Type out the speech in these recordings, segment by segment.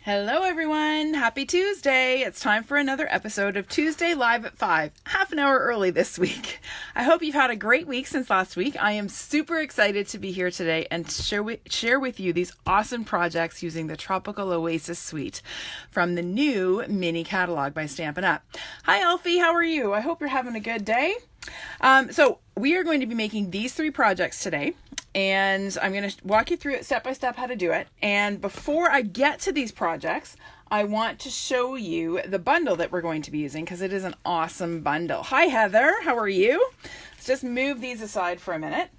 Hello everyone, happy Tuesday. It's time for another episode of Tuesday Live at 5, half an hour early this week. I hope you've had a great week since last week. I am super excited to be here today and share with you these awesome projects using the Tropical Oasis suite from the new mini catalog by Stampin Up. Hi Alfie, how are you? I hope you're having a good day. So we are going to be making these 3 projects today. And I'm going to walk you through it step by step how to do it. And before I get to these projects, I want to show you the bundle that we're going to be using because it is an awesome bundle. Hi Heather, how are you? Let's just move these aside for a minute.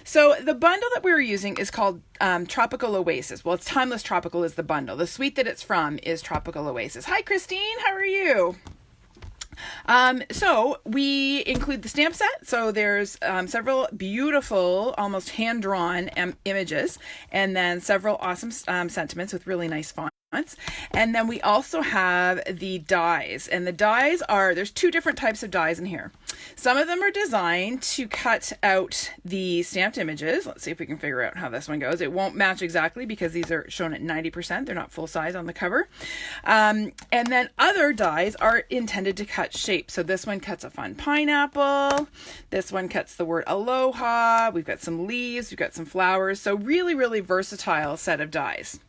So the bundle that we're using is called Tropical Oasis. Well, it's Timeless Tropical is the bundle. The suite that it's from is Tropical Oasis. Hi Christine, how are you? So we include the stamp set. So there's several beautiful, almost hand-drawn images, and then several awesome sentiments with really nice fonts. And then we also have the dies, and the dies there's 2 different types of dies in here. Some of them are designed to cut out the stamped images. Let's see if we can figure out how this one goes. It won't match exactly because these are shown at 90%. They're not full size on the cover. And then other dies are intended to cut shape. So this one cuts a fun pineapple. This one cuts the word Aloha. We've got some leaves. We've got some flowers. So really, really versatile set of dies.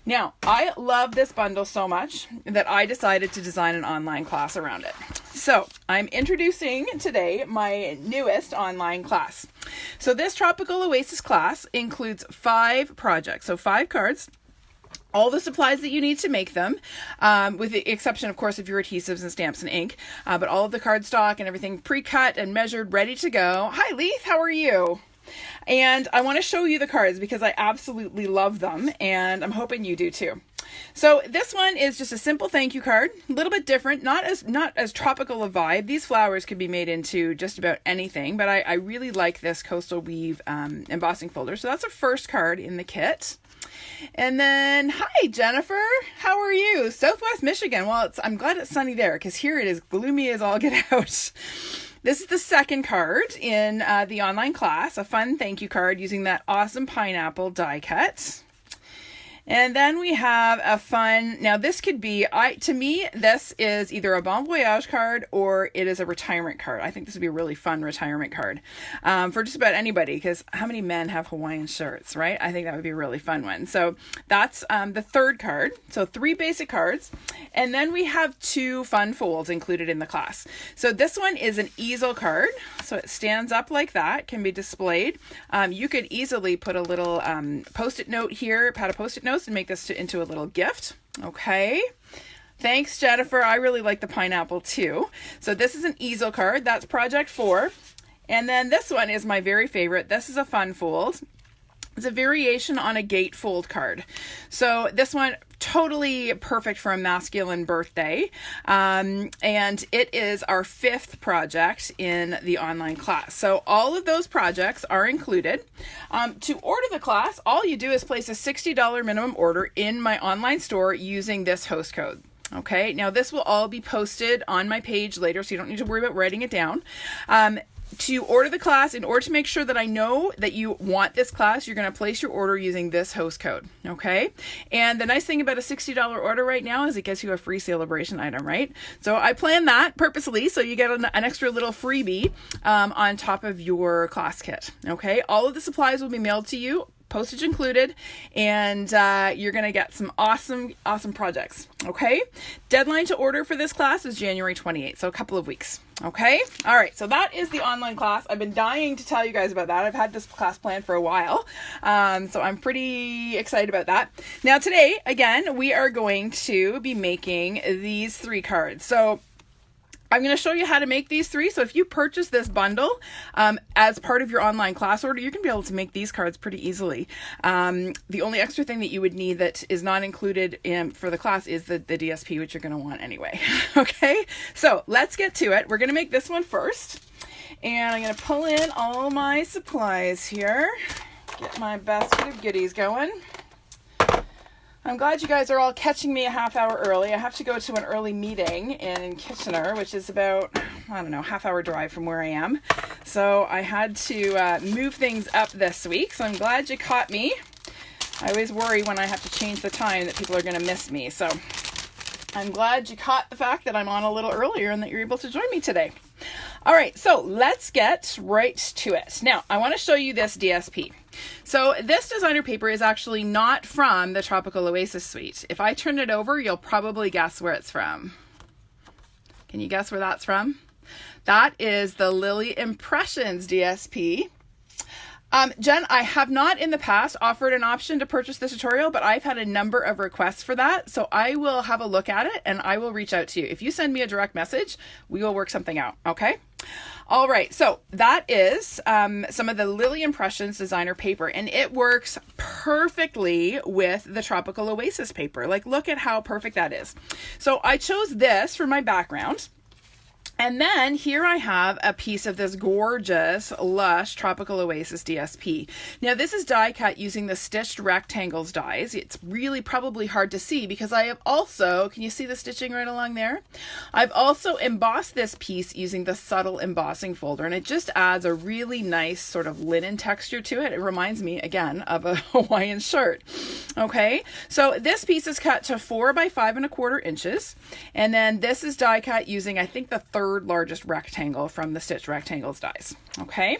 Now, I love this bundle so much that I decided to design an online class around it. So I'm introducing today my newest online class. So this Tropical Oasis class includes 5 projects, so 5 cards, all the supplies that you need to make them, with the exception, of course, of your adhesives and stamps and ink, but all of the cardstock and everything pre-cut and measured, ready to go. Hi, Leith, how are you? And I want to show you the cards because I absolutely love them, and I'm hoping you do too. So this one is just a simple thank you card, a little bit different, not as tropical a vibe. These flowers could be made into just about anything, but I really like this Coastal Weave embossing folder. So that's the first card in the kit. And then, hi Jennifer, how are you? Southwest Michigan. Well, I'm glad it's sunny there because here it is gloomy as all get out. This is the second card in the online class, a fun thank you card using that awesome pineapple die cut. And then we have a fun, now this could be, to me, this is either a Bon Voyage card or it is a retirement card. I think this would be a really fun retirement card for just about anybody, because how many men have Hawaiian shirts, right? I think that would be a really fun one. So that's the third card. So 3 basic cards. And then we have 2 fun folds included in the class. So this one is an easel card. So it stands up like that, can be displayed. You could easily put a little post-it note here, pad of post-it notes, and make this into a little gift. Okay. Thanks, Jennifer. I really like the pineapple too. So this is an easel card. That's project 4. And then this one is my very favorite. This is a fun fold. It's a variation on a gatefold card. So this one, totally perfect for a masculine birthday. And it is our 5th project in the online class. So all of those projects are included. To order the class, all you do is place a $60 minimum order in my online store using this host code. Okay, now this will all be posted on my page later, so you don't need to worry about writing it down. To order the class, in order to make sure that I know that you want this class, you're going to place your order using this host code, okay? And the nice thing about a $60 order right now is it gets you a free celebration item, right? So I planned that purposely, so you get an extra little freebie on top of your class kit, okay? All of the supplies will be mailed to you, postage included, and you're going to get some awesome projects, okay? Deadline to order for this class is January 28th, so a couple of weeks, okay? All right, so that is the online class. I've been dying to tell you guys about that. I've had this class planned for a while, so I'm pretty excited about that. Now today, again, we are going to be making these 3 cards. So I'm going to show you how to make these 3. So if you purchase this bundle as part of your online class order, you're going to be able to make these cards pretty easily. The only extra thing that you would need that is not included for the class is the DSP, which you're going to want anyway. Okay, so let's get to it. We're going to make this one first. And I'm going to pull in all my supplies here. Get my basket of goodies going. I'm glad you guys are all catching me a half hour early. I have to go to an early meeting in Kitchener, which is about, I don't know, half-hour drive from where I am. So I had to move things up this week. So I'm glad you caught me. I always worry when I have to change the time that people are going to miss me. So I'm glad you caught the fact that I'm on a little earlier and that you're able to join me today. All right, so let's get right to it. Now, I want to show you this DSP. So this designer paper is actually not from the Tropical Oasis suite. If I turn it over, you'll probably guess where it's from. Can you guess where that's from? That is the Lily Impressions DSP. Jen, I have not in the past offered an option to purchase this tutorial, but I've had a number of requests for that. So I will have a look at it and I will reach out to you. If you send me a direct message, we will work something out. Okay. All right. So that is some of the Lily Impressions designer paper, and it works perfectly with the Tropical Oasis paper. Like, look at how perfect that is. So I chose this for my background. And then here I have a piece of this gorgeous, lush Tropical Oasis DSP. Now this is die cut using the stitched rectangles dies. It's really probably hard to see because I have also, can you see the stitching right along there? I've also embossed this piece using the subtle embossing folder, and it just adds a really nice sort of linen texture to it. It reminds me again of a Hawaiian shirt. Okay, so this piece is cut to 4 by 5¼ inches. And then this is die cut using, I think, the third largest rectangle from the Stitch Rectangles dies. Okay,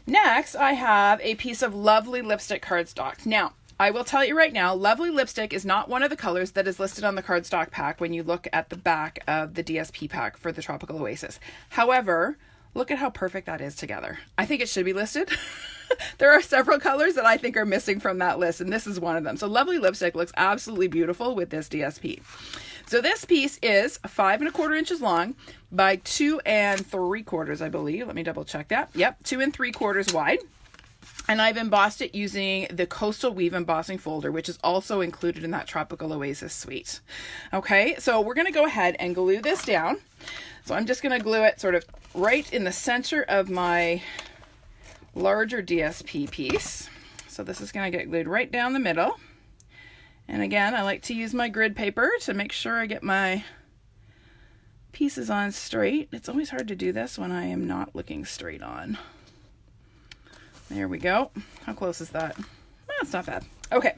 next I have a piece of lovely lipstick cardstock. Now I will tell you right now, lovely lipstick is not one of the colors that is listed on the cardstock pack when you look at the back of the DSP pack for the Tropical Oasis. However, look at how perfect that is together. I think it should be listed. There are several colors that I think are missing from that list, and this is one of them. So lovely lipstick looks absolutely beautiful with this DSP. So this piece is 5¼ inches long by 2 3/4, I believe. Let me double check that. Yep, 2 3/4 wide. And I've embossed it using the Coastal Weave embossing folder, which is also included in that Tropical Oasis suite. Okay, so we're going to go ahead and glue this down. So I'm just going to glue it sort of right in the center of my larger DSP piece. So this is going to get glued right down the middle. And again, I like to use my grid paper to make sure I get my pieces on straight. It's always hard to do this when I am not looking straight on. There we go. How close is that? That's not bad. Okay,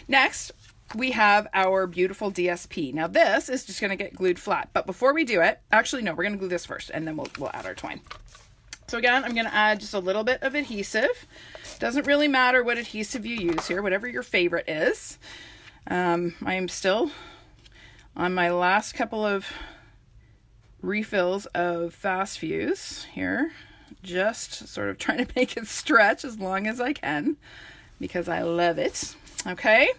next we have our beautiful DSP. Now this is just going to get glued flat, but before we do it, actually no, we're going to glue this first and then we'll add our twine. So again, I'm going to add just a little bit of adhesive. Doesn't really matter what adhesive you use here, whatever your favorite is. I am still on my last couple of refills of Fast Fuse here, just sort of trying to make it stretch as long as I can because I love it. Okay.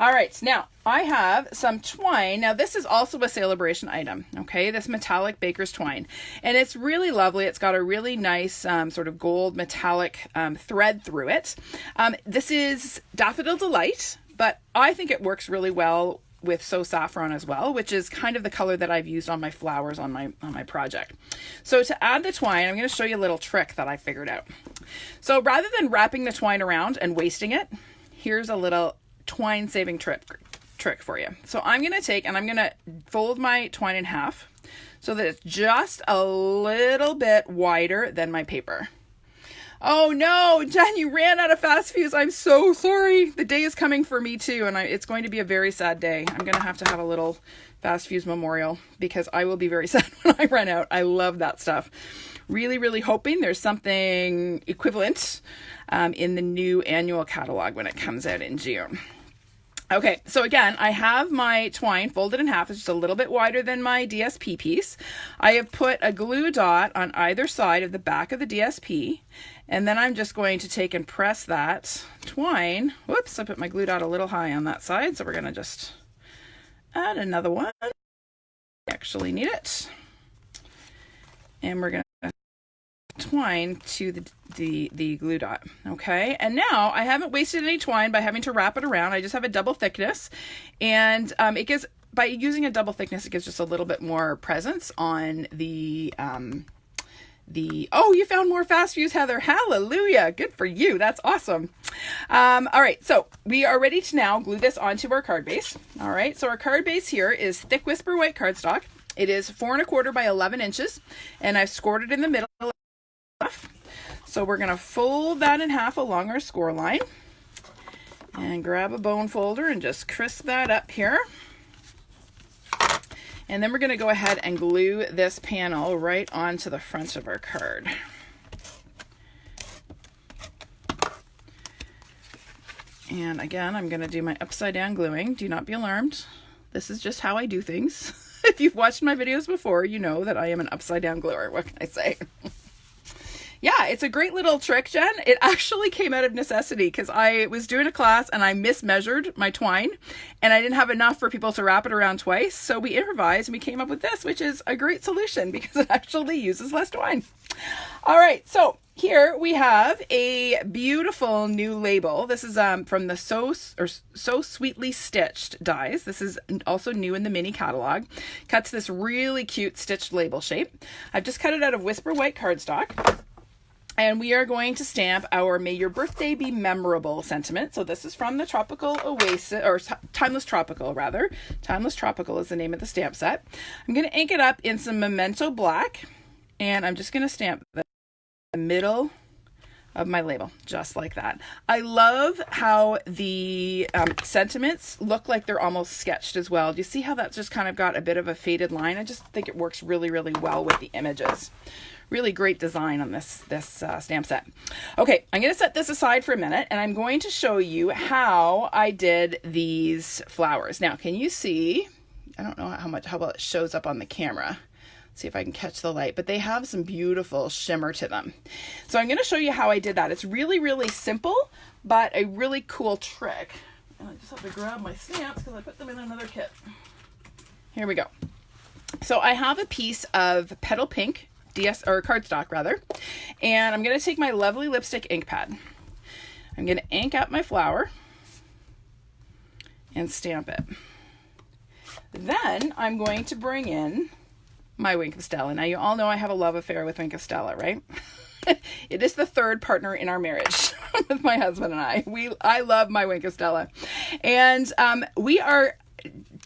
All right. Now I have some twine. Now this is also a Celebration item. Okay. This metallic baker's twine, and it's really lovely. It's got a really nice sort of gold metallic thread through it. This is Daffodil Delight, but I think it works really well with Saffron as well, which is kind of the color that I've used on my flowers on my project. So to add the twine, I'm going to show you a little trick that I figured out. So rather than wrapping the twine around and wasting it, here's a little twine saving trick for you. So I'm going to take and I'm going to fold my twine in half so that it's just a little bit wider than my paper. Oh no, Jen, you ran out of Fast Fuse. I'm so sorry. The day is coming for me too, and it's going to be a very sad day. I'm going to have a little Fast Fuse memorial because I will be very sad when I run out. I love that stuff. Really, really hoping there's something equivalent in the new annual catalog when it comes out in June. Okay, so again, I have my twine folded in half. It's just a little bit wider than my DSP piece. I have put a glue dot on either side of the back of the DSP, and then I'm just going to take and press that twine. Whoops, I put my glue dot a little high on that side, so we're going to just add another one. I actually need it. And we're going to twine to the glue dot. Okay, and now I haven't wasted any twine by having to wrap it around. I just have a double thickness, and it gives, by using a double thickness, it gives just a little bit more presence on the oh, you found more Fast Fuse, Heather. Hallelujah, good for you. That's awesome. All right, so we are ready to now glue this onto our card base. All right, so our card base here is thick Whisper White cardstock. It is 4 1/4 by 11 inches, and I've scored it in the middle. So we're going to fold that in half along our score line. And grab a bone folder and just crisp that up here. And then we're going to go ahead and glue this panel right onto the front of our card. And again, I'm going to do my upside down gluing. Do not be alarmed. This is just how I do things. If you've watched my videos before, you know that I am an upside down gluer. What can I say? Yeah, it's a great little trick, Jen. It actually came out of necessity because I was doing a class and I mismeasured my twine and I didn't have enough for people to wrap it around twice. So we improvised and we came up with this, which is a great solution because it actually uses less twine. All right, so here we have a beautiful new label. This is from the So Sweetly Stitched dies. This is also new in the mini catalog. Cuts this really cute stitched label shape. I've just cut it out of Whisper White cardstock. And we are going to stamp our May Your Birthday Be Memorable sentiment. So this is from the Tropical Oasis, or Timeless Tropical rather. Timeless Tropical is the name of the stamp set. I'm going to ink it up in some Memento Black. And I'm just going to stamp the middle of my label, just like that. I love how the sentiments look like they're almost sketched as well. Do you see how that's just kind of got a bit of a faded line? I just think it works really, really well with the images. Really great design on this stamp set. Okay, I'm going to set this aside for a minute and I'm going to show you how I did these flowers. Now, can you see? I don't know how well it shows up on the camera. See if I can catch the light, but they have some beautiful shimmer to them. So I'm going to show you how I did that. It's really, really simple, but a really cool trick. And I just have to grab my stamps because I put them in another kit. Here we go. So I have a piece of Petal Pink cardstock rather, and I'm going to take my lovely lipstick ink pad. I'm going to ink up my flower and stamp it. Then I'm going to bring in my Wink of Stella. Now you all know I have a love affair with Wink of Stella, right? It is the third partner in our marriage with my husband and I love my Wink of Stella. And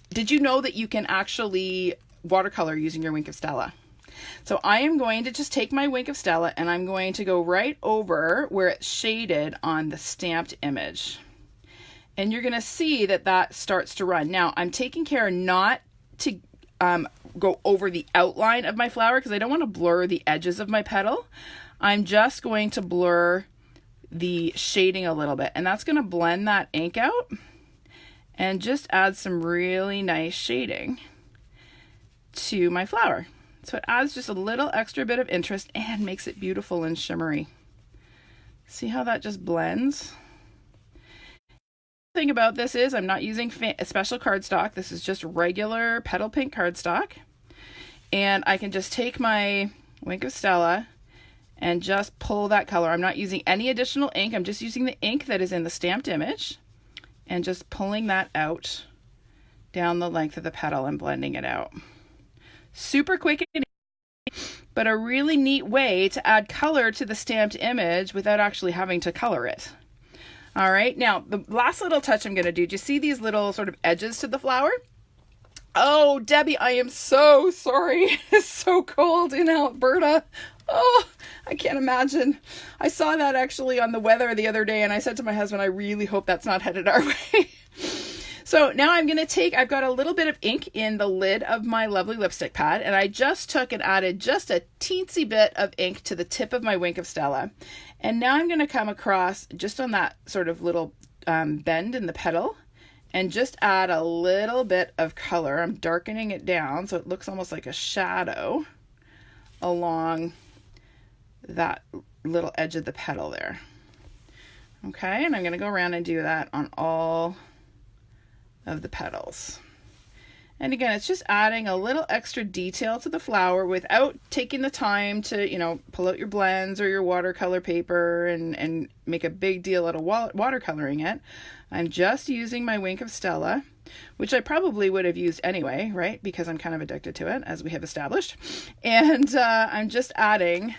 did you know that you can actually watercolor using your Wink of Stella? So I am going to just take my Wink of Stella and I'm going to go right over where it's shaded on the stamped image. And you're going to see that that starts to run. Now I'm taking care not to go over the outline of my flower because I don't want to blur the edges of my petal. I'm just going to blur the shading a little bit, and that's going to blend that ink out and just add some really nice shading to my flower. So it adds just a little extra bit of interest and makes it beautiful and shimmery. See how that just blends? The thing about this is I'm not using special cardstock. This is just regular Petal Pink cardstock. And I can just take my Wink of Stella and just pull that color. I'm not using any additional ink. I'm just using the ink that is in the stamped image and just pulling that out down the length of the petal and blending it out. Super quick and easy, but a really neat way to add color to the stamped image without actually having to color it. All right, now the last little touch I'm going to do you see these little sort of edges to the flower? Oh, Debbie, I am so sorry. It's so cold in Alberta. Oh, I can't imagine. I saw that actually on the weather the other day and I said to my husband, I really hope that's not headed our way. So now I'm going to I've got a little bit of ink in the lid of my lovely lipstick pad, and I just took and added just a teensy bit of ink to the tip of my Wink of Stella. And now I'm going to come across just on that sort of little bend in the petal and just add a little bit of color. I'm darkening it down so it looks almost like a shadow along that little edge of the petal there. Okay, and I'm going to go around and do that on all of the petals. And again, it's just adding a little extra detail to the flower without taking the time to, pull out your blends or your watercolor paper and make a big deal out of watercoloring it. I'm just using my Wink of Stella, which I probably would have used anyway, right? Because I'm kind of addicted to it, as we have established. And I'm just adding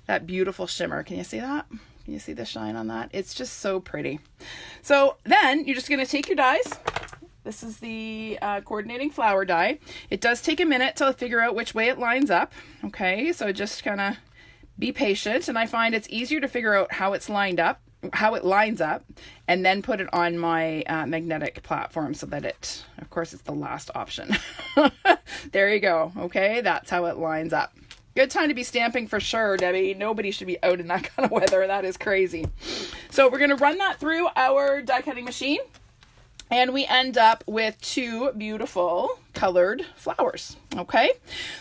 that beautiful shimmer. Can you see that? Can you see the shine on that? It's just so pretty. So then you're just going to take your dies. This is the coordinating flower die. It does take a minute to figure out which way it lines up. Okay, so just kind of be patient. And I find it's easier to figure out how it's lined up how it lines up, and then put it on my magnetic platform so that it, of course, it's the last option. There you go. Okay, that's how it lines up. Good time to be stamping for sure, Debbie. Nobody should be out in that kind of weather. That is crazy. So we're going to run that through our die cutting machine, and we end up with 2 beautiful colored flowers. Okay,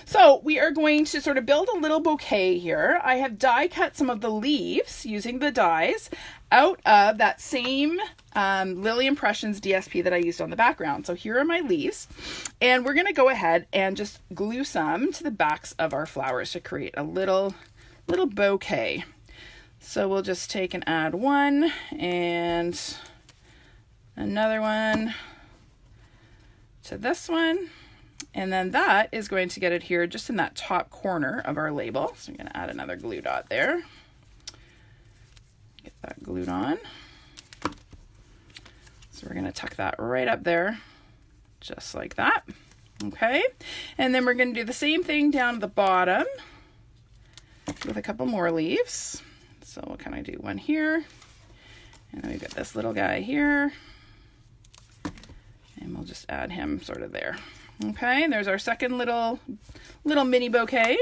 so we are going to sort of build a little bouquet here. I have die cut some of the leaves using the dies out of that same Lily Impressions DSP that I used on the background. So here are my leaves, and we're going to go ahead and just glue some to the backs of our flowers to create a little bouquet. So we'll just take and add one and another one to this one, and then that is going to get adhered just in that top corner of our label. So I'm going to add another glue dot there. Get that glued on. So we're going to tuck that right up there, just like that. Okay, and then we're going to do the same thing down at the bottom with a couple more leaves. So we'll kind of do one here, and then we've got this little guy here, and we'll just add him sort of there. Okay, there's our second little mini bouquet,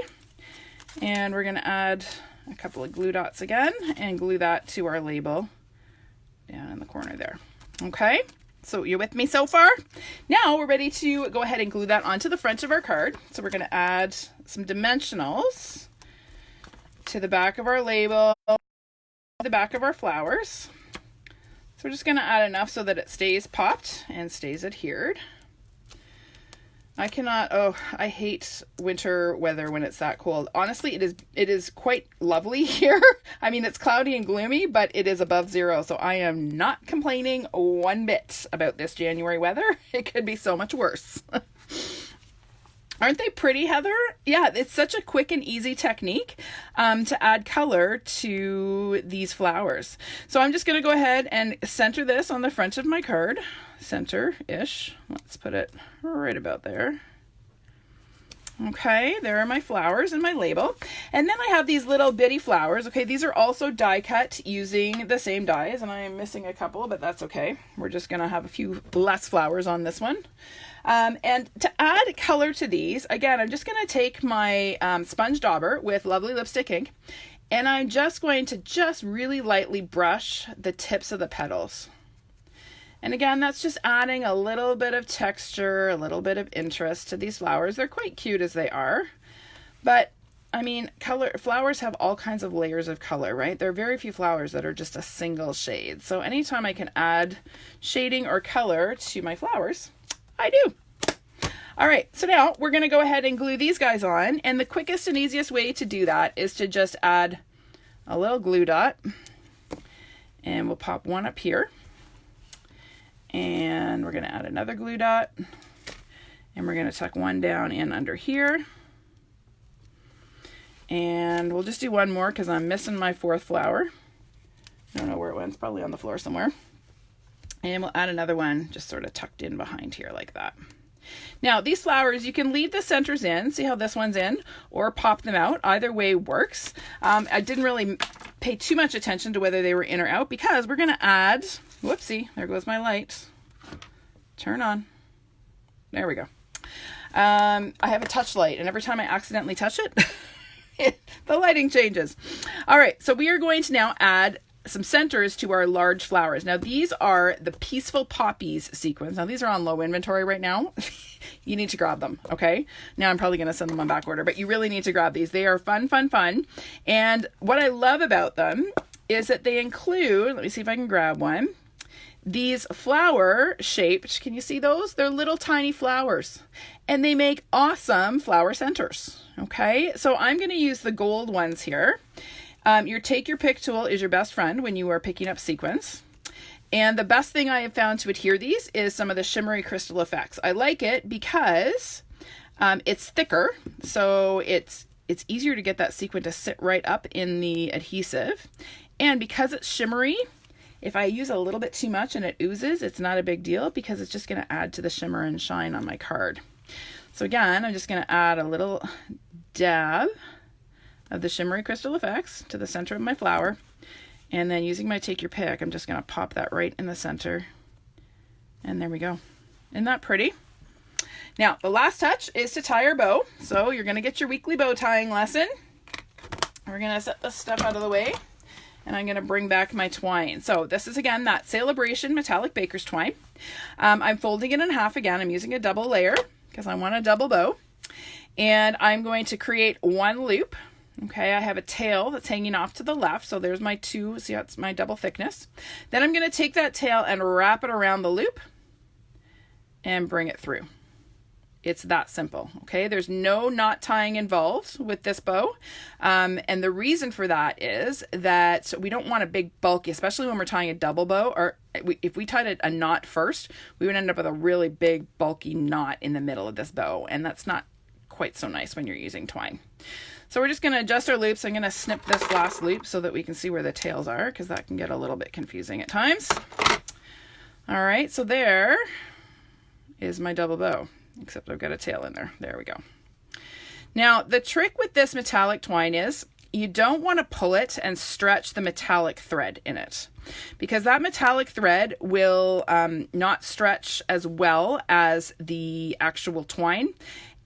and we're going to add a couple of glue dots again and glue that to our label down in the corner there. Okay, so you're with me so far? Now we're ready to go ahead and glue that onto the front of our card. So we're going to add some dimensionals to the back of our label, the back of our flowers. So we're just going to add enough so that it stays popped and stays adhered. I hate winter weather when it's that cold. Honestly, it is quite lovely here. I mean, it's cloudy and gloomy, but it is above 0. So I am not complaining one bit about this January weather. It could be so much worse. Aren't they pretty, Heather? Yeah, it's such a quick and easy technique to add color to these flowers. So I'm just going to go ahead and center this on the front of my card. Center-ish. Let's put it right about there. Okay, there are my flowers and my label. And then I have these little bitty flowers. Okay, these are also die cut using the same dies, and I am missing a couple, but that's okay. We're just going to have a few less flowers on this one. And to add color to these, again, I'm just going to take my sponge dauber with Lovely Lipstick ink, and I'm just going to really lightly brush the tips of the petals. And again, that's just adding a little bit of texture, a little bit of interest to these flowers. They're quite cute as they are, but I mean, flowers have all kinds of layers of color, right? There are very few flowers that are just a single shade. So anytime I can add shading or color to my flowers, I do. All right, so now we're going to go ahead and glue these guys on. And the quickest and easiest way to do that is to just add a little glue dot, and we'll pop one up here. And we're going to add another glue dot, and we're going to tuck one down in under here. And we'll just do one more because I'm missing my 4th flower. I don't know where it went. It's probably on the floor somewhere. And we'll add another one just sort of tucked in behind here like that. Now, these flowers, you can leave the centers in, see how this one's in, or pop them out. Either way works. I didn't really pay too much attention to whether they were in or out because we're going to add, whoopsie, there goes my light. Turn on. There we go. I have a touch light, and every time I accidentally touch it, the lighting changes. All right, so we are going to now add some centers to our large flowers. Now these are the Peaceful Poppies sequence. Now these are on low inventory right now. You need to grab them, okay? Now I'm probably going to send them on back order, but you really need to grab these. They are fun, fun, fun. And what I love about them is that they include, let me see if I can grab one, these flower shaped, can you see those? They're little tiny flowers, and they make awesome flower centers, okay? So I'm going to use the gold ones here. Your take your pick tool is your best friend when you are picking up sequins. And the best thing I have found to adhere these is some of the shimmery crystal effects. I like it because it's thicker, so it's easier to get that sequin to sit right up in the adhesive. And because it's shimmery, if I use a little bit too much and it oozes, it's not a big deal because it's just going to add to the shimmer and shine on my card. So again, I'm just going to add a little dab of the shimmery crystal effects to the center of my flower, And then using my take your pick, I'm just going to pop that right in the center. And there we go. Isn't that pretty? Now, the last touch is to tie our bow. So you're going to get your weekly bow tying lesson. We're going to set this stuff out of the way. And I'm going to bring back my twine. So this is, again, that Celebration Metallic Baker's twine. I'm folding it in half again. I'm using a double layer because I want a double bow. And I'm going to create one loop. Okay, I have a tail that's hanging off to the left. So there's my two. See, that's my double thickness. Then I'm going to take that tail and wrap it around the loop and bring it through. It's that simple. Okay, there's no knot tying involved with this bow. And the reason for that is that we don't want a big bulky, especially when we're tying a double bow, or if we tied a knot first, we would end up with a really big bulky knot in the middle of this bow. And that's not quite so nice when you're using twine. So we're just going to adjust our loops. I'm going to snip this last loop so that we can see where the tails are, because that can get a little bit confusing at times. All right, so there is my double bow. Except I've got a tail in there. There we go. Now, the trick with this metallic twine is you don't want to pull it and stretch the metallic thread in it, because that metallic thread will not stretch as well as the actual twine,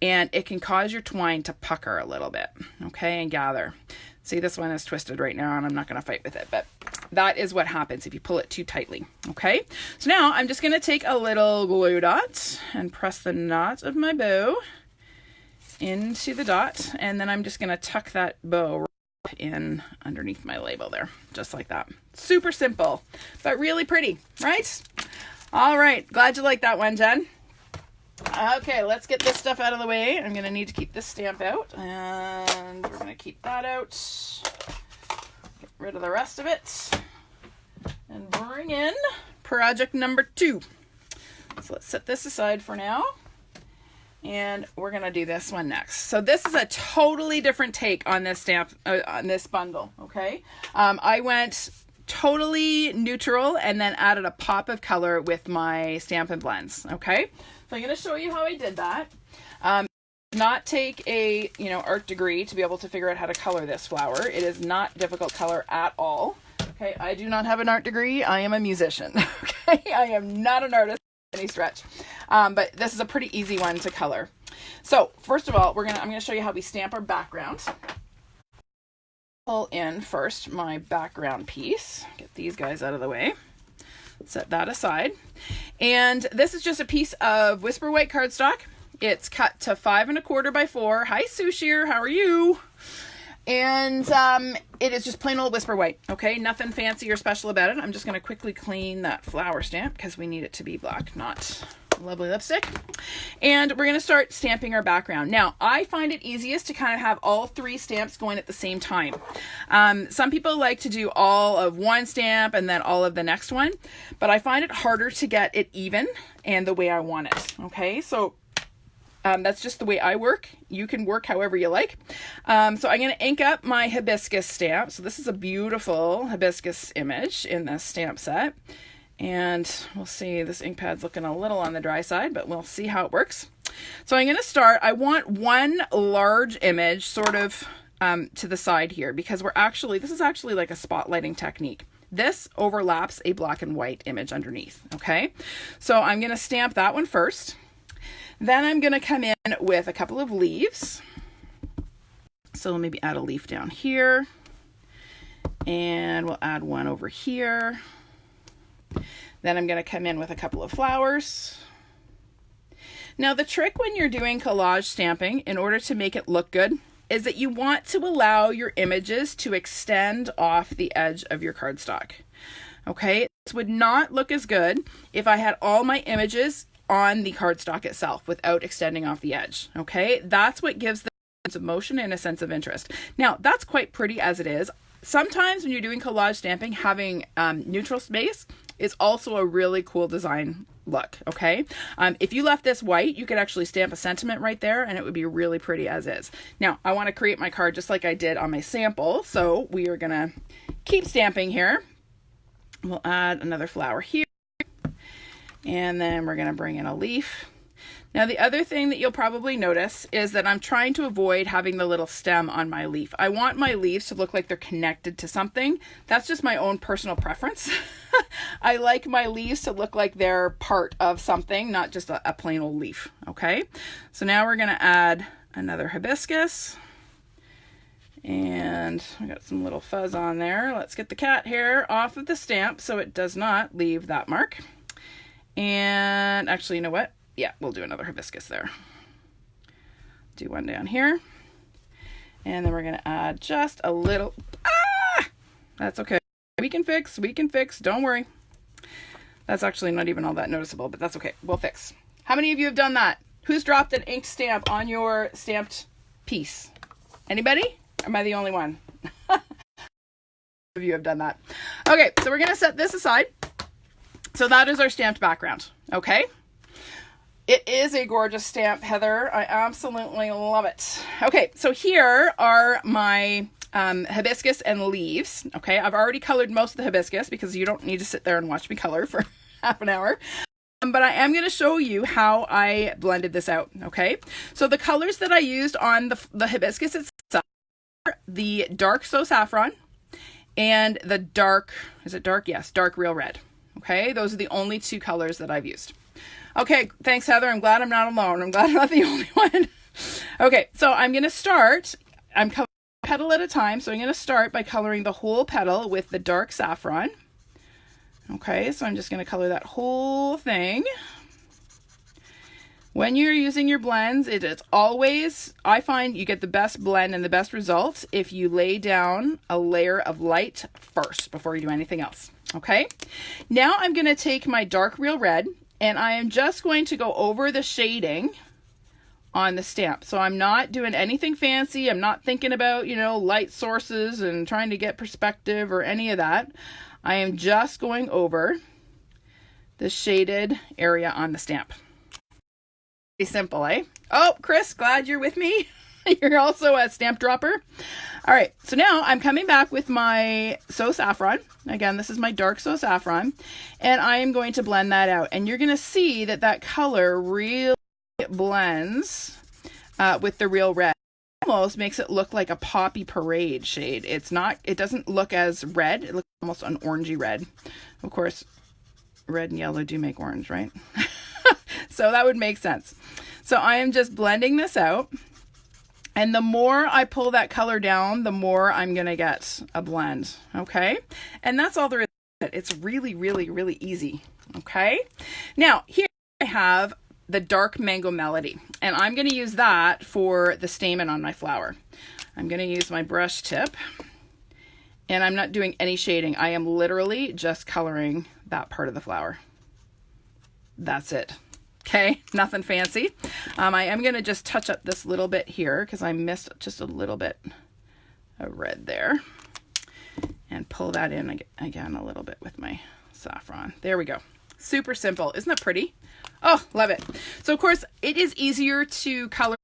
and it can cause your twine to pucker a little bit, okay, and gather. See, this one is twisted right now, and I'm not going to fight with it, but that is what happens if you pull it too tightly, okay? So now I'm just going to take a little glue dot and press the knot of my bow into the dot, and then I'm just going to tuck that bow in underneath my label there, just like that. Super simple, but really pretty, right? All right, glad you liked that one, Jen. Okay, let's get this stuff out of the way. I'm going to need to keep this stamp out, and we're going to keep that out. Get rid of the rest of it, and bring in project number 2. So let's set this aside for now, and we're going to do this one next. So this is a totally different take on this stamp, on this bundle, okay? I went totally neutral and then added a pop of color with my Stampin' Blends, okay? So I'm going to show you how I did that. Not take a art degree to be able to figure out how to color this flower. It is not difficult color at all. Okay, I do not have an art degree. I am a musician. Okay, I am not an artist by any stretch. But this is a pretty easy one to color. So first of all, I'm going to show you how we stamp our background. Pull in first my background piece. Get these guys out of the way. Set that aside. And this is just a piece of Whisper White cardstock. It's cut to 5 1/4 by 4. Hi, Sushir, how are you? And it is just plain old Whisper White, okay? Nothing fancy or special about it. I'm just going to quickly clean that flower stamp because we need it to be black, not lovely lipstick. And we're going to start stamping our background. Now, I find it easiest to kind of have all 3 stamps going at the same time. Some people like to do all of one stamp and then all of the next one, but I find it harder to get it even and the way I want it, okay? So that's just the way I work. You can work however you like. So I'm going to ink up my hibiscus stamp. So this is a beautiful hibiscus image in this stamp set. And we'll see, this ink pad's looking a little on the dry side, but we'll see how it works. So I'm going to start, I want one large image sort of to the side here, because this is actually like a spotlighting technique. This overlaps a black and white image underneath, okay? So I'm going to stamp that one first. Then I'm going to come in with a couple of leaves. So we'll maybe add a leaf down here, and we'll add one over here. Then I'm going to come in with a couple of flowers. Now, the trick when you're doing collage stamping, in order to make it look good, is that you want to allow your images to extend off the edge of your cardstock. Okay, this would not look as good if I had all my images on the cardstock itself without extending off the edge. Okay, that's what gives the sense of motion and a sense of interest. Now, that's quite pretty as it is. Sometimes when you're doing collage stamping, having neutral space is also a really cool design look, okay? If you left this white, you could actually stamp a sentiment right there and it would be really pretty as is. Now, I want to create my card just like I did on my sample, so we are going to keep stamping here. We'll add another flower here, and then we're going to bring in a leaf. Now the other thing that you'll probably notice is that I'm trying to avoid having the little stem on my leaf. I want my leaves to look like they're connected to something. That's just my own personal preference. I like my leaves to look like they're part of something, not just a plain old leaf. Okay, so now we're gonna add another hibiscus. And I got some little fuzz on there. Let's get the cat hair off of the stamp so it does not leave that mark. And actually, you know what? Yeah, we'll do another hibiscus there. Do one down here. And then we're going to add just a little. Ah! That's okay. We can fix. Don't worry. That's actually not even all that noticeable, but that's okay. We'll fix. How many of you have done that? Who's dropped an ink stamp on your stamped piece? Anybody? Or am I the only one? Of you have done that. Okay, so we're going to set this aside. So that is our stamped background. Okay. It is a gorgeous stamp, Heather. I absolutely love it. Okay, so here are my hibiscus and leaves. Okay, I've already colored most of the hibiscus because you don't need to sit there and watch me color for half an hour. But I am going to show you how I blended this out. Okay, so the colors that I used on the hibiscus itself are the dark Saffron and the dark, is it dark? Yes, dark Real Red. Okay, those are the only two colors that I've used. Okay, thanks, Heather. I'm glad I'm not alone. I'm glad I'm not the only one. Okay, so I'm going to start. I'm coloring petal at a time, so I'm going to start by coloring the whole petal with the dark saffron. Okay, so I'm just going to color that whole thing. When you're using your blends, it's always, I find you get the best blend and the best results if you lay down a layer of light first before you do anything else. Okay, now I'm going to take my dark Real Red and I am just going to go over the shading on the stamp. So I'm not doing anything fancy. I'm not thinking about, you know, light sources and trying to get perspective or any of that. I am just going over the shaded area on the stamp. Pretty simple, eh? Oh, Chris, glad you're with me. You're also a stamp dropper. All right, so now I'm coming back with my Saffron. Again, this is my dark Saffron, and I am going to blend that out. And you're going to see that that color really blends with the Real Red. Almost makes it look like a poppy parade shade. It's not, it doesn't look as red. It looks almost an orangey red. Of course, red and yellow do make orange, right? So that would make sense. So I am just blending this out. And the more I pull that color down, the more I'm going to get a blend. Okay. And that's all there is to it. It's really, really, really easy. Okay. Now here I have the dark Mango Melody, and I'm going to use that for the stamen on my flower. I'm going to use my brush tip, and I'm not doing any shading. I am literally just coloring that part of the flower. That's it. Okay, nothing fancy. I am going to just touch up this little bit here because I missed just a little bit of red there, and pull that in again a little bit with my saffron. There we go. Super simple. Isn't that pretty? Oh, love it. So of course it is easier to color,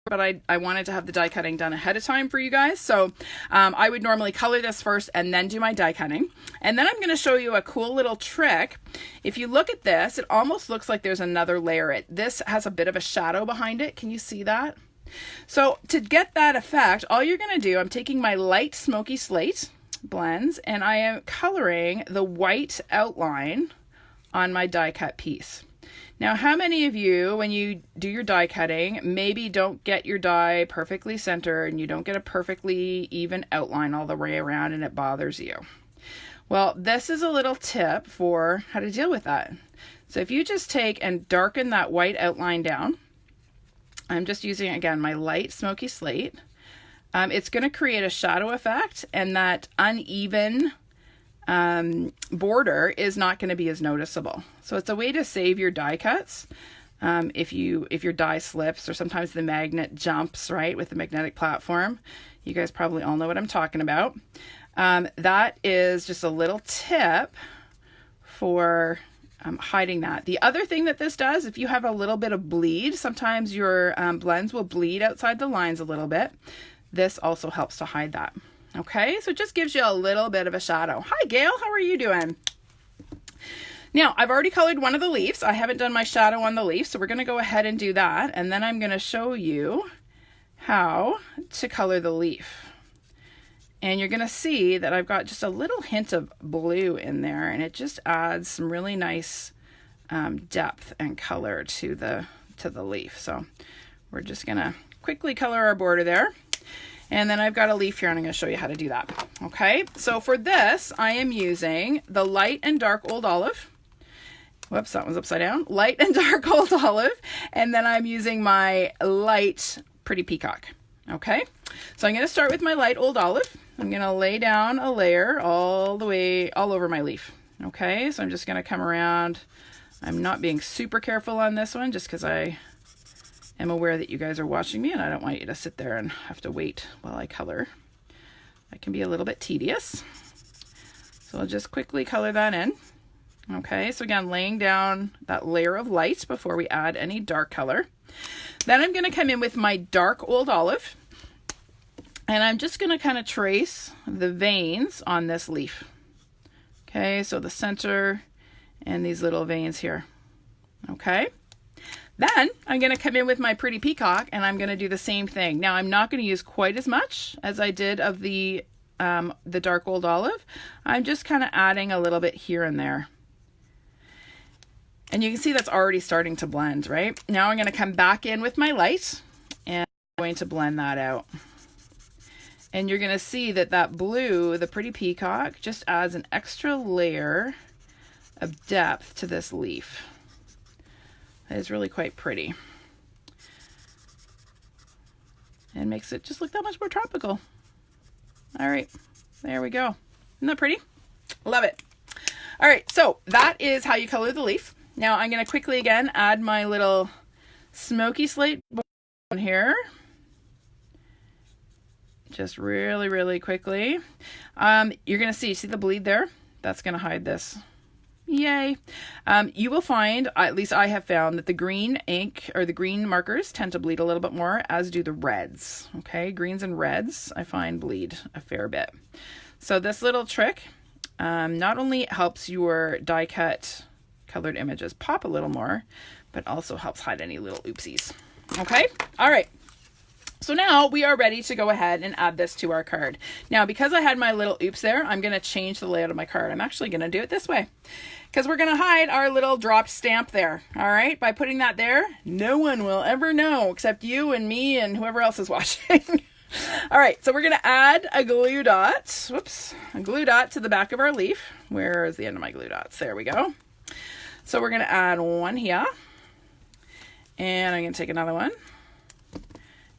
but I wanted to have the die cutting done ahead of time for you guys. So I would normally color this first and then do my die cutting. And then I'm going to show you a cool little trick. If you look at this, it almost looks like there's another layer. This has a bit of a shadow behind it. Can you see that? So to get that effect, all you're going to do, I'm taking my light smoky slate blends and I am coloring the white outline on my die cut piece. Now, how many of you, when you do your die cutting, maybe don't get your die perfectly centered and you don't get a perfectly even outline all the way around and it bothers you? Well, this is a little tip for how to deal with that. So if you just take and darken that white outline down, I'm just using, again, my light smoky slate. It's going to create a shadow effect, and that uneven border is not going to be as noticeable. So it's a way to save your die cuts. If your die slips, or sometimes the magnet jumps, right, with the magnetic platform. You guys probably all know what I'm talking about. That is just a little tip for hiding that. The other thing that this does, if you have a little bit of bleed, sometimes your blends will bleed outside the lines a little bit. This also helps to hide that. Okay, so it just gives you a little bit of a shadow. Hi, Gail. How are you doing? Now, I've already colored one of the leaves. I haven't done my shadow on the leaf, so we're going to go ahead and do that. And then I'm going to show you how to color the leaf. And you're going to see that I've got just a little hint of blue in there, and it just adds some really nice depth and color to the leaf. So we're just going to quickly color our border there. And then I've got a leaf here, and I'm going to show you how to do that. Okay, so for this, I am using the light and dark old olive. Whoops, that one's upside down. Light and dark old olive. And then I'm using my light pretty peacock. Okay, so I'm going to start with my light old olive. I'm going to lay down a layer all over my leaf. Okay, so I'm just going to come around. I'm not being super careful on this one just because I am aware that you guys are watching me and I don't want you to sit there and have to wait while I color. That can be a little bit tedious. So I'll just quickly color that in. Okay, so again, laying down that layer of light before we add any dark color. Then I'm going to come in with my dark old olive, and I'm just going to kind of trace the veins on this leaf. Okay, so the center and these little veins here. Okay, then I'm going to come in with my pretty peacock, and I'm going to do the same thing. Now, I'm not going to use quite as much as I did of the dark old olive. I'm just kind of adding a little bit here and there. And you can see that's already starting to blend, right? Now I'm going to come back in with my light and I'm going to blend that out. And you're going to see that that blue, the pretty peacock, just adds an extra layer of depth to this leaf. That is really quite pretty. And makes it just look that much more tropical. All right, there we go. Isn't that pretty? Love it. All right, so that is how you color the leaf. Now I'm going to quickly again add my little smoky slate on here. Just really, really quickly. You're going to see the bleed there? That's going to hide this. Yay. You will find, at least I have found, that the green ink or the green markers tend to bleed a little bit more, as do the reds. Okay, greens and reds I find bleed a fair bit. So this little trick not only helps your die cut colored images pop a little more, but also helps hide any little oopsies. Okay, all right. So now we are ready to go ahead and add this to our card. Now, because I had my little oops there, I'm going to change the layout of my card. I'm actually going to do it this way because we're going to hide our little dropped stamp there. All right, by putting that there, no one will ever know except you and me and whoever else is watching. All right, so we're going to add a glue dot. Whoops, a glue dot to the back of our leaf. Where is the end of my glue dots? There we go. So we're going to add one here, and I'm going to take another one,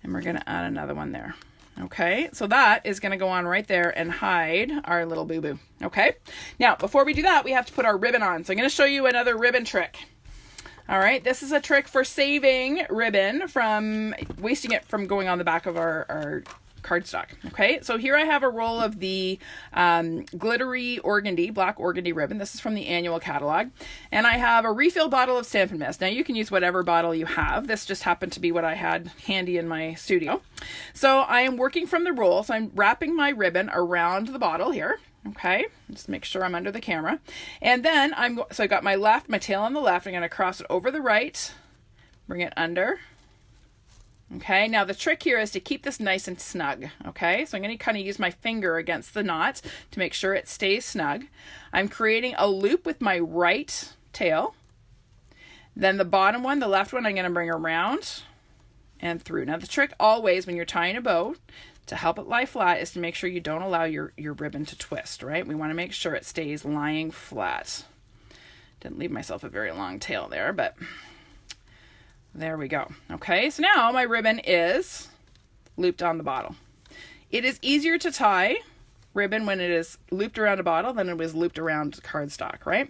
and we're going to add another one there. Okay, so that is going to go on right there and hide our little boo-boo. Okay, now before we do that, we have to put our ribbon on. So I'm going to show you another ribbon trick. All right, this is a trick for saving ribbon from wasting it from going on the back of our cardstock. Okay, so here I have a roll of the glittery organdy, black organdy ribbon. This is from the annual catalog. And I have a refill bottle of Stampin' Mist. Now you can use whatever bottle you have. This just happened to be what I had handy in my studio. So I am working from the roll. So I'm wrapping my ribbon around the bottle here. Okay, just make sure I'm under the camera. And then so I got my tail on the left. I'm going to cross it over the right, bring it under. Okay, now the trick here is to keep this nice and snug. Okay, so I'm going to kind of use my finger against the knot to make sure it stays snug. I'm creating a loop with my right tail. Then the bottom one, the left one, I'm going to bring around and through. Now the trick always when you're tying a bow to help it lie flat is to make sure you don't allow your ribbon to twist, right? We want to make sure it stays lying flat. Didn't leave myself a very long tail there, but there we go. Okay, so now my ribbon is looped on the bottle. It is easier to tie ribbon when it is looped around a bottle than it was looped around cardstock, right?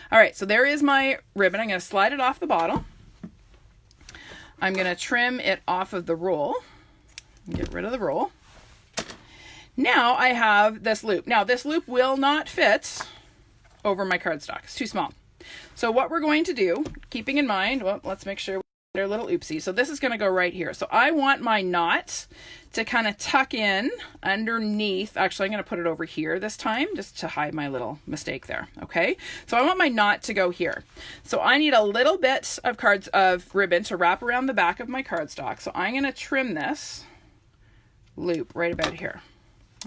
All right, so there is my ribbon. I'm going to slide it off the bottle. I'm going to trim it off of the roll. Get rid of the roll. Now I have this loop. Now this loop will not fit over my cardstock. It's too small. So what we're going to do, keeping in mind, well, let's make sure a little oopsie. So this is going to go right here. So I want my knot to kind of tuck in underneath. Actually, I'm going to put it over here this time just to hide my little mistake there. Okay. So I want my knot to go here. So I need a little bit of ribbon to wrap around the back of my cardstock. So I'm going to trim this loop right about here.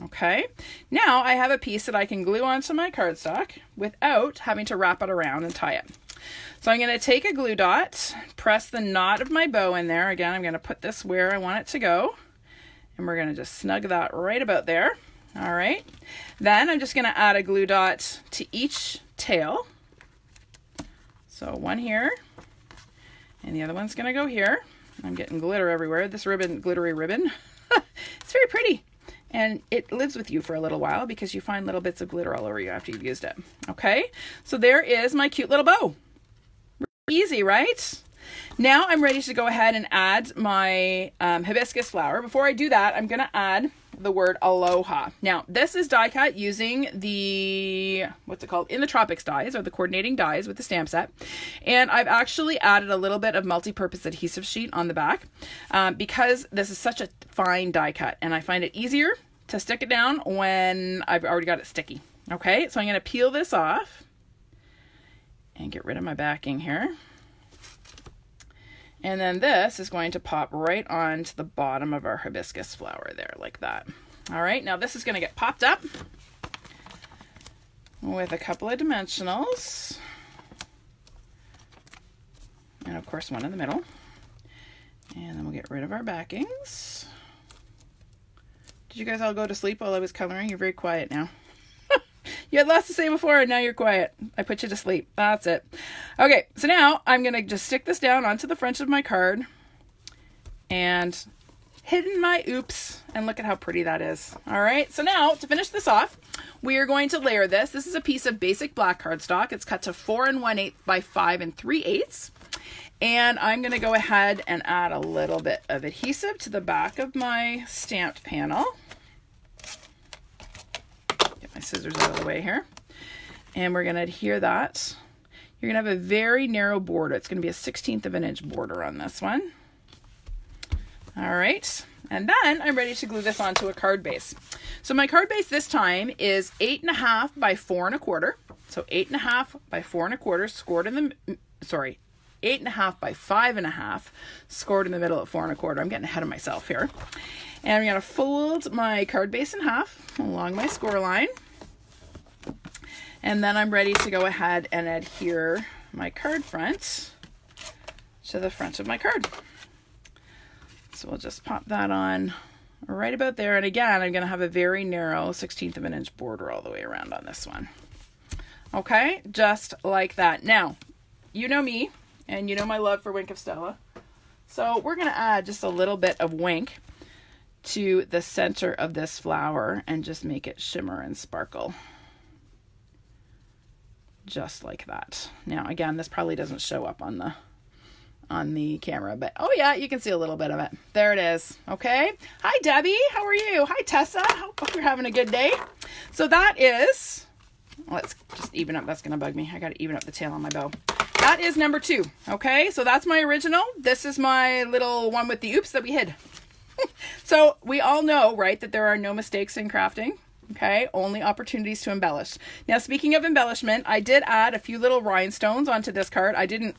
Okay. Now I have a piece that I can glue onto my cardstock without having to wrap it around and tie it. So I'm going to take a glue dot, press the knot of my bow in there. Again, I'm going to put this where I want it to go. And we're going to just snug that right about there. All right. Then I'm just going to add a glue dot to each tail. So one here, and the other one's going to go here. I'm getting glitter everywhere. This ribbon, glittery ribbon, it's very pretty. And it lives with you for a little while because you find little bits of glitter all over you after you've used it. Okay. So there is my cute little bow. Easy, right? Now I'm ready to go ahead and add my hibiscus flower. Before I do that, I'm going to add the word Aloha. Now, this is die cut using the, what's it called? In the Tropics dies, or the coordinating dies with the stamp set. And I've actually added a little bit of multi-purpose adhesive sheet on the back because this is such a fine die cut, and I find it easier to stick it down when I've already got it sticky. Okay, so I'm going to peel this off and get rid of my backing here. And then this is going to pop right onto the bottom of our hibiscus flower there, like that. All right, now this is going to get popped up with a couple of dimensionals. And of course one in the middle. And then we'll get rid of our backings. Did you guys all go to sleep while I was coloring? You're very quiet now. You had lots to say before, and now you're quiet. I put you to sleep. That's it. Okay, so now I'm going to just stick this down onto the front of my card and hidden my oops, and look at how pretty that is. All right, so now to finish this off, we are going to layer this. This is a piece of basic black cardstock. It's cut to 4 1/8 by 5 3/8. And I'm going to go ahead and add a little bit of adhesive to the back of my stamped panel. Get my scissors out of the way here. And we're going to adhere that. You're going to have a very narrow border. It's going to be a 1/16 of an inch border on this one. All right. And then I'm ready to glue this onto a card base. So my card base this time is 8.5 by 4 1/4. So 8.5 by 4 1/4 scored in the, 8.5 by 5 1/2 scored in the middle at 4 1/4. I'm getting ahead of myself here. And I'm going to fold my card base in half along my score line. And then I'm ready to go ahead and adhere my card front to the front of my card. So we'll just pop that on right about there. And again, I'm going to have a very narrow 1/16 of an inch border all the way around on this one. Okay, just like that. Now, you know me, and you know my love for Wink of Stella. So we're going to add just a little bit of Wink to the center of this flower and just make it shimmer and sparkle. Just like that. Now, again, this probably doesn't show up on the camera, but oh yeah, you can see a little bit of it. There it is. Okay. Hi, Debbie. How are you? Hi, Tessa. Hope you're having a good day. So that is, let's just even up. That's going to bug me. I got to even up the tail on my bow. That is number 2. Okay. So that's my original. This is my little one with the oops that we hid. So we all know, right, that there are no mistakes in crafting. Okay, only opportunities to embellish. Now, speaking of embellishment, I did add a few little rhinestones onto this card. I didn't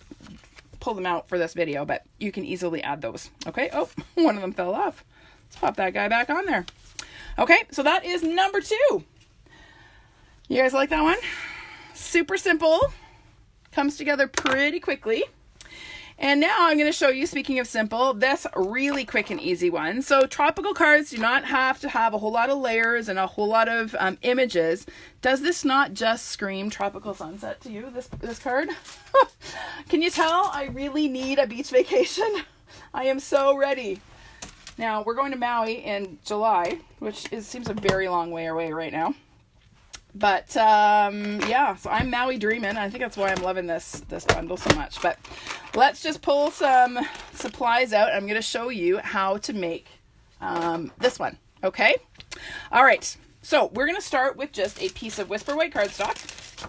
pull them out for this video, but you can easily add those. Okay, oh, one of them fell off. Let's pop that guy back on there. Okay, so that is number 2. You guys like that one? Super simple. Comes together pretty quickly. And now I'm going to show you, speaking of simple, this really quick and easy one. So tropical cards do not have to have a whole lot of layers and a whole lot of images. Does this not just scream tropical sunset to you, this card? Can you tell I really need a beach vacation? I am so ready. Now, we're going to Maui in July, which seems a very long way away right now. But yeah, so I'm Maui dreaming. I think that's why I'm loving this bundle so much. But let's just pull some supplies out. I'm going to show you how to make this one. Okay. All right. So we're going to start with just a piece of Whisper White cardstock.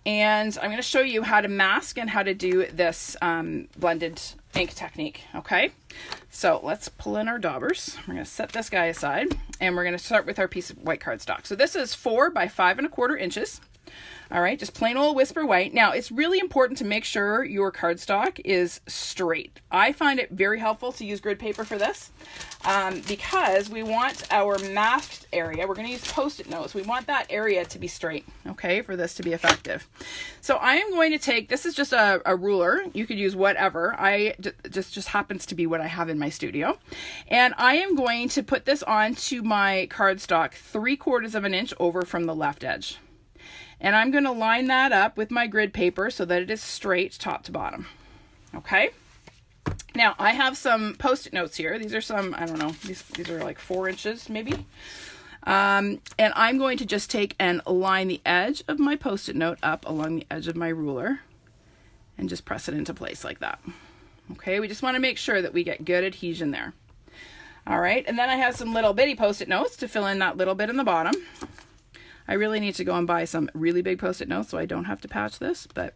And I'm going to show you how to mask and how to do this blended ink technique, okay? So let's pull in our daubers. We're gonna set this guy aside and we're gonna start with our piece of white cardstock. So this is 4 by 5 1/4 inches. All right, just plain old Whisper White. Now, it's really important to make sure your cardstock is straight. I find it very helpful to use grid paper for this because we want our masked area. We're going to use Post-it notes. We want that area to be straight, okay, for this to be effective. So I am going to take, this is just a ruler. You could use whatever. Just happens to be what I have in my studio. And I am going to put this onto my cardstock 3/4 of an inch over from the left edge. And I'm going to line that up with my grid paper so that it is straight top to bottom. Okay. Now I have some Post-it notes here. These are some, I don't know, these are like 4 inches maybe. And I'm going to just take and line the edge of my Post-it note up along the edge of my ruler and just press it into place like that. Okay. We just want to make sure that we get good adhesion there. All right. And then I have some little bitty Post-it notes to fill in that little bit in the bottom. I really need to go and buy some really big Post-it notes so I don't have to patch this, but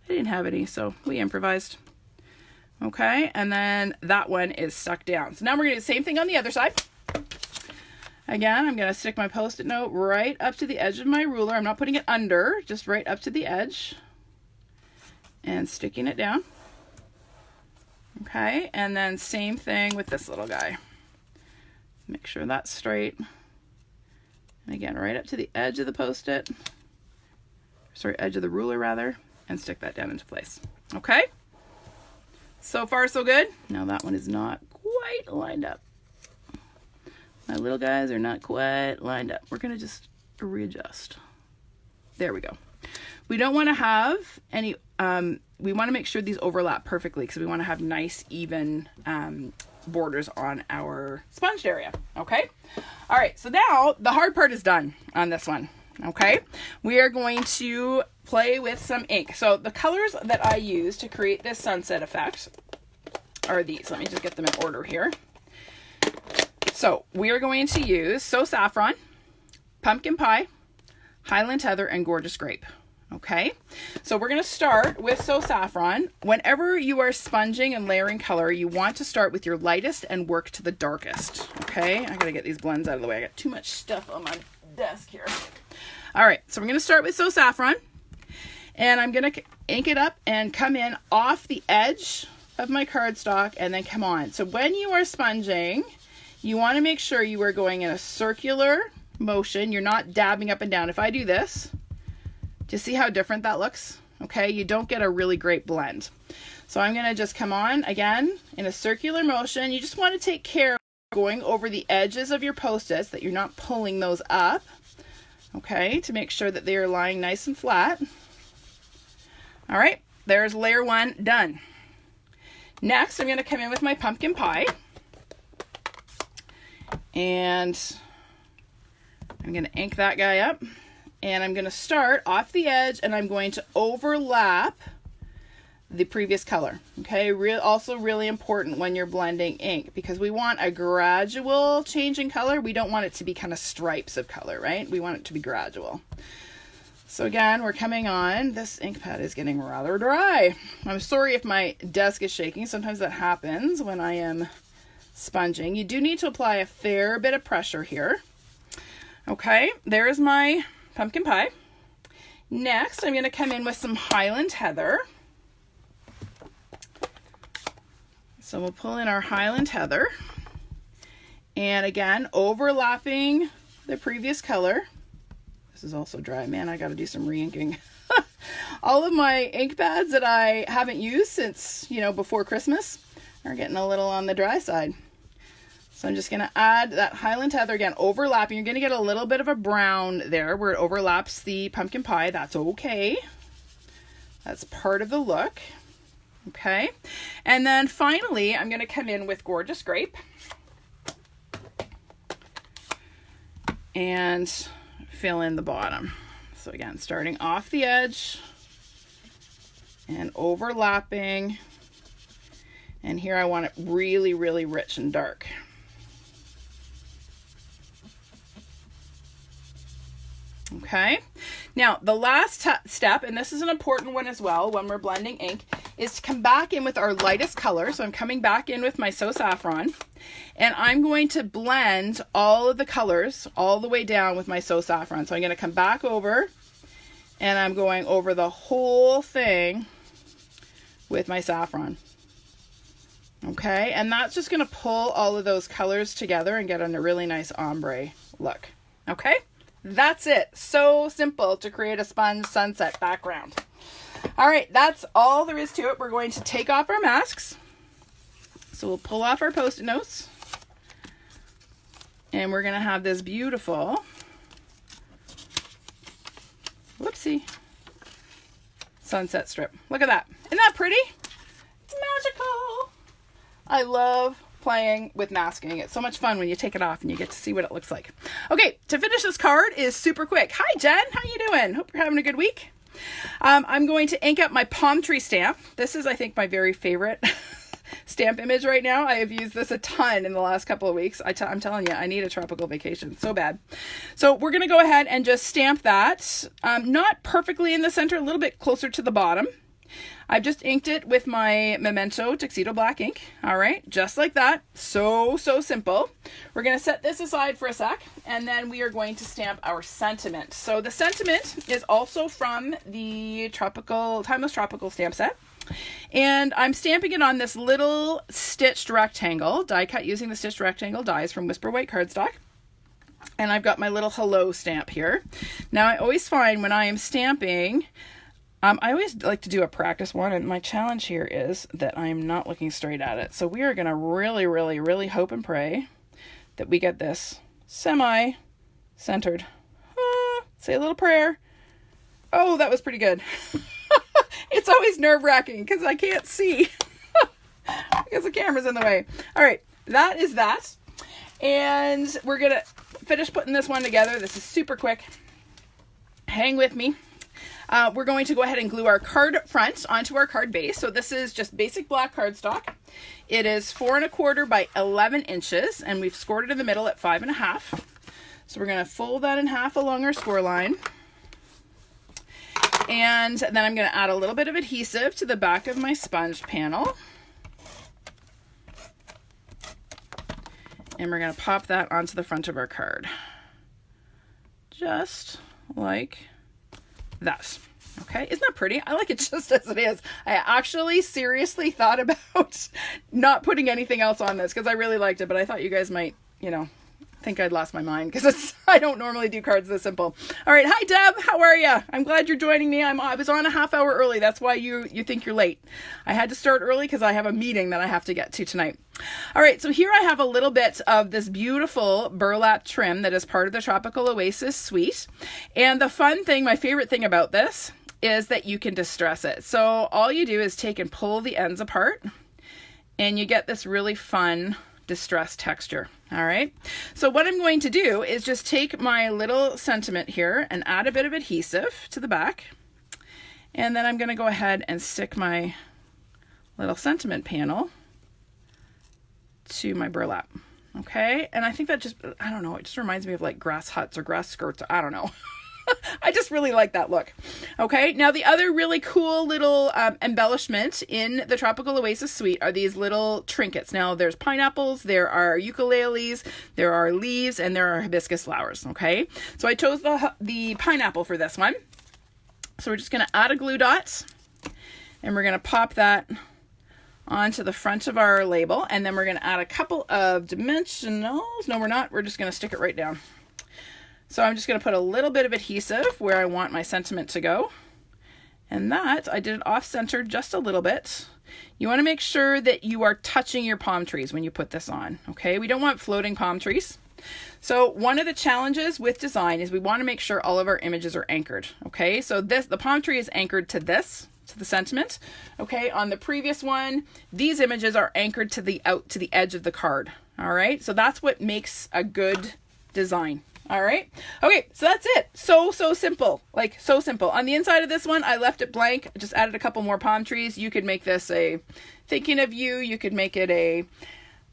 I didn't have any, so we improvised. Okay, and then that one is stuck down. So now we're going to do the same thing on the other side. Again, I'm going to stick my Post-it note right up to the edge of my ruler. I'm not putting it under, just right up to the edge. And sticking it down. Okay, and then same thing with this little guy. Make sure that's straight. And again, right up to the edge of the Post-it, sorry, edge of the ruler rather, and stick that down into place. Okay? So far, so good. Now that one is not quite lined up. My little guys are not quite lined up. We're gonna just readjust. There we go. We don't wanna have any, we wanna make sure these overlap perfectly because we wanna have nice, even borders on our sponged area. Okay. All right. So now the hard part is done on this one. Okay. We are going to play with some ink. So the colors that I use to create this sunset effect are these. Let me just get them in order here. So we are going to use Saffron, Pumpkin Pie, Highland Heather, and Gorgeous Grape. Okay, so we're going to start with Saffron. Whenever you are sponging and layering color, you want to start with your lightest and work to the darkest. Okay, I got to get these blends out of the way. I got too much stuff on my desk here. All right, so we're going to start with Saffron, and I'm going to ink it up and come in off the edge of my cardstock and then come on. So when you are sponging, you want to make sure you are going in a circular motion. You're not dabbing up and down. If I do this, do you see how different that looks? Okay, you don't get a really great blend. So I'm going to just come on again in a circular motion. You just want to take care of going over the edges of your Post-its, that you're not pulling those up. Okay, to make sure that they are lying nice and flat. All right, there's layer 1 done. Next, I'm going to come in with my Pumpkin Pie. And I'm going to ink that guy up. And I'm going to start off the edge and I'm going to overlap the previous color. Okay, also really important when you're blending ink because we want a gradual change in color. We don't want it to be kind of stripes of color, right? We want it to be gradual. So again, we're coming on. This ink pad is getting rather dry. I'm sorry if my desk is shaking. Sometimes that happens when I am sponging. You do need to apply a fair bit of pressure here. Okay, there's my Pumpkin Pie. Next, I'm going to come in with some Highland Heather. So we'll pull in our Highland Heather. And again, overlapping the previous color. This is also dry. Man, I got to do some re-inking. All of my ink pads that I haven't used since, before Christmas are getting a little on the dry side. So I'm just going to add that Highland Heather again, overlapping. You're going to get a little bit of a brown there where it overlaps the Pumpkin Pie. That's okay. That's part of the look. Okay. And then finally, I'm going to come in with Gorgeous Grape. And fill in the bottom. So again, starting off the edge and overlapping. And here I want it really, really rich and dark. Okay, now the last step, and this is an important one as well when we're blending ink, is to come back in with our lightest color. So I'm coming back in with my So Saffron, and I'm going to blend all of the colors all the way down with my So Saffron. So I'm going to come back over, and I'm going over the whole thing with my Saffron. Okay, and that's just going to pull all of those colors together and get a really nice ombre look. Okay, that's it. So simple to create a sponge sunset background. All right, that's all there is to it. We're going to take off our masks. So we'll pull off our Post-it notes, and we're going to have this beautiful, whoopsie, sunset strip. Look at that. Isn't that pretty? It's magical. I love playing with masking. It's so much fun when you take it off and you get to see what it looks like. Okay, to finish this card is super quick. Hi, Jen. How you doing? Hope you're having a good week. I'm going to ink up my palm tree stamp. This is, I think, my very favorite stamp image right now. I have used this a ton in the last couple of weeks. I'm telling you, I need a tropical vacation so bad. So we're going to go ahead and just stamp that. Not perfectly in the center, a little bit closer to the bottom. I've just inked it with my Memento Tuxedo Black ink. All right, just like that. So simple. We're going to set this aside for a sec, and then we are going to stamp our sentiment. So the sentiment is also from the Timeless Tropical stamp set. And I'm stamping it on this little stitched rectangle, die cut using the stitched rectangle dies from Whisper White cardstock. And I've got my little hello stamp here. Now I always find when I am stamping, I always like to do a practice one, and my challenge here is that I'm not looking straight at it. So we are going to really hope and pray that we get this semi-centered. Say a little prayer. Oh, that was pretty good. It's always nerve-wracking because I can't see because the camera's in the way. All right, that is that. And we're going to finish putting this one together. This is super quick. Hang with me. We're going to go ahead and glue our card front onto our card base. So this is just basic black cardstock. It is 4 1/4 by 11 inches, and we've scored it in the middle at 5 1/2. So we're going to fold that in half along our score line. And then I'm going to add a little bit of adhesive to the back of my sponge panel. And we're going to pop that onto the front of our card. Just like that. Okay, isn't that pretty? I like it just as it is. I actually seriously thought about not putting anything else on this because I really liked it, but I thought you guys might, think I'd lost my mind because I don't normally do cards this simple. All right, hi Deb, how are you? I'm glad you're joining me. I was on a half hour early. That's why you think you're late. I had to start early because I have a meeting that I have to get to tonight. All right, so here I have a little bit of this beautiful burlap trim that is part of the Tropical Oasis suite. And the fun thing, my favorite thing about this is that you can distress it. So all you do is take and pull the ends apart and you get this really fun distressed texture. All right, so what I'm going to do is just take my little sentiment here and add a bit of adhesive to the back, and then I'm going to go ahead and stick my little sentiment panel to my burlap. Okay, and I think that just, I don't know, it just reminds me of like grass huts or grass skirts. I don't know. I just really like that look. Okay, now the other really cool little embellishment in the Tropical Oasis suite are these little trinkets. Now there's pineapples, there are ukuleles, there are leaves, and there are hibiscus flowers. Okay, so I chose the pineapple for this one. So we're just going to add a glue dot, and we're going to pop that onto the front of our label, and then we're going to add a couple of dimensionals. No, we're not. We're just going to stick it right down. So I'm just going to put a little bit of adhesive where I want my sentiment to go. And that, I did it off-center just a little bit. You want to make sure that you are touching your palm trees when you put this on, okay? We don't want floating palm trees. So one of the challenges with design is we want to make sure all of our images are anchored, okay? So the palm tree is anchored to this, to the sentiment, okay? On the previous one, these images are anchored to the edge of the card, all right? So that's what makes a good design. All right. Okay. So that's it. So simple, like so simple. On the inside of this one, I left it blank. I just added a couple more palm trees. You could make this a thinking of you. You could make it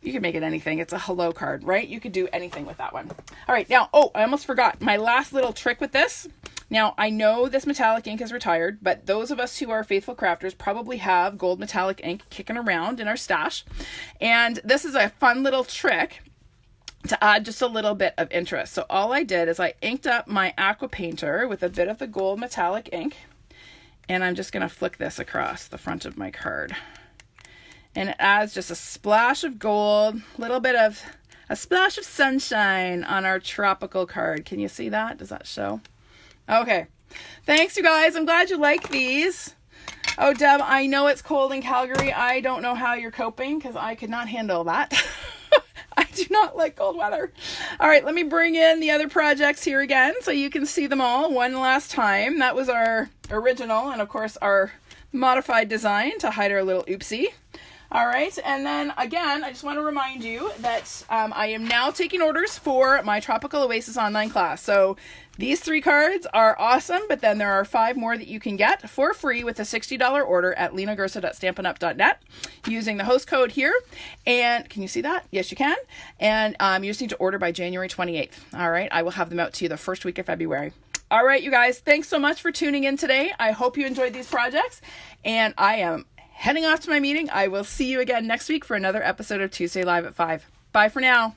anything. It's a hello card, right? You could do anything with that one. All right. Now, I almost forgot my last little trick with this. Now, I know this metallic ink is retired, but those of us who are faithful crafters probably have gold metallic ink kicking around in our stash. And this is a fun little trick to add just a little bit of interest. So all I did is I inked up my aqua painter with a bit of the gold metallic ink, and I'm just going to flick this across the front of my card. And it adds just a splash of gold, a splash of sunshine on our tropical card. Can you see that? Does that show? Okay. Thanks, you guys. I'm glad you like these. Oh, Deb, I know it's cold in Calgary. I don't know how you're coping because I could not handle that. I do not like cold weather. All right, let me bring in the other projects here again so you can see them all one last time. That was our original and, of course, our modified design to hide our little oopsie. All right, and then again, I just want to remind you that I am now taking orders for my Tropical Oasis online class. So these 3 cards are awesome, but then there are 5 more that you can get for free with a $60 order at lenagursa.stampinup.net using the host code here. And can you see that? Yes, you can. And you just need to order by January 28th. All right, I will have them out to you the first week of February. All right, you guys, thanks so much for tuning in today. I hope you enjoyed these projects, and I am heading off to my meeting. I will see you again next week for another episode of Tuesday Live at 5. Bye for now.